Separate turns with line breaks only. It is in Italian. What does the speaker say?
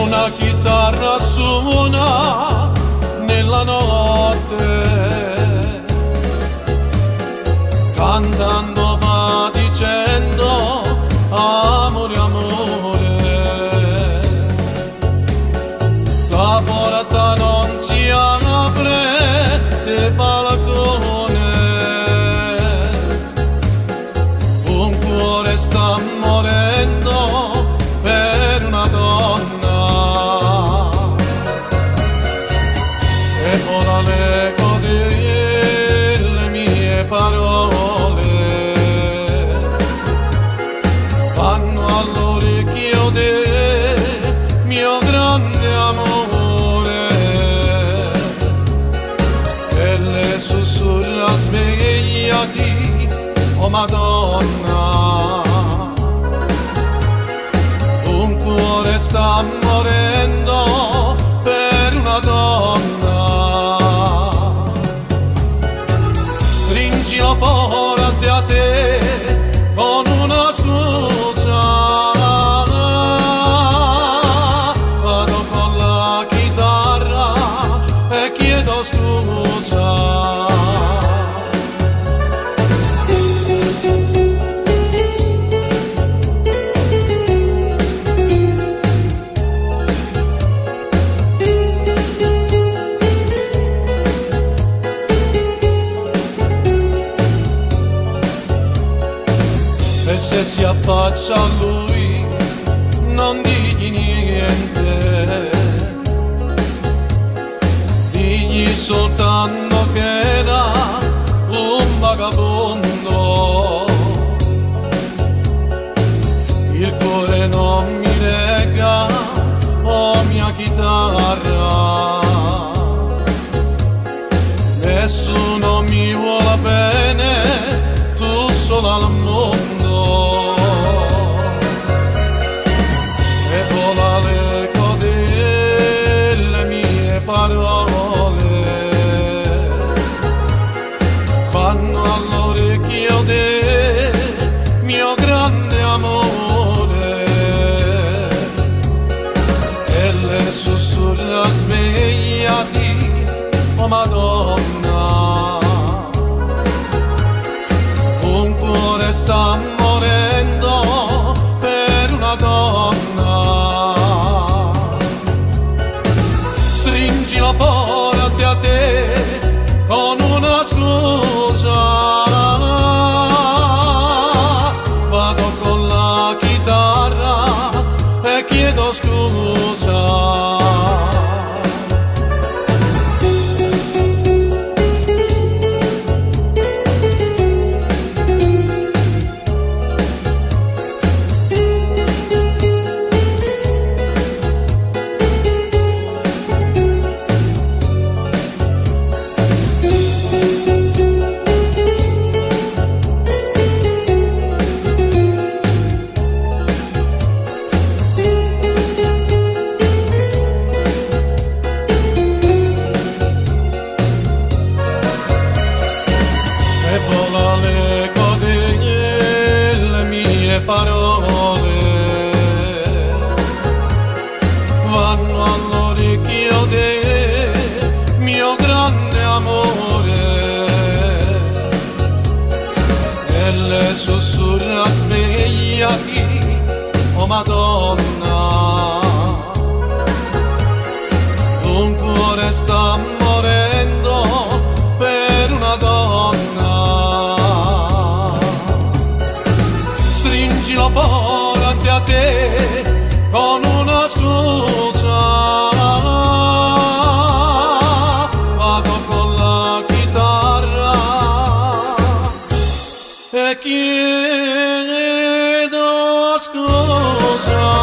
Una chitarra suona nella notte, cantando va dicendo amore, amore. La porta non si apre del balcone, un cuore sta morendo per una donna. E ora l'eco delle mie parole vanno all'orecchio del mio grande amore, e le sussurra svegliati, oh Madonna. Un cuore sta morendo per una donna. Stringilo forte a te con una scusa, vado con la chitarra e chiedo scusa. E se si affaccia a lui non digli niente, digli soltanto che era un vagabondo. Il cuore non mi lega, oh mia chitarra, nessuno mi vuole bene, tu sola al mondo. E vola l'eco delle mie parole vanno all'orecchio del mio grande amore, e le sussurra svegliati, oh Madonna. Un cuore sta morendo per una donna. Stringilo forte a te con una scusa, vado con la chitarra e chiedo scusa. E vola l'eco delle mie parole vanno all'orecchio del mio grande amore, e le sussurra svegliati, oh Madonna. Un cuore sta morendo per una donna. Stringilo forte a te con una scusa, vado con la chitarra e chiedo scusa.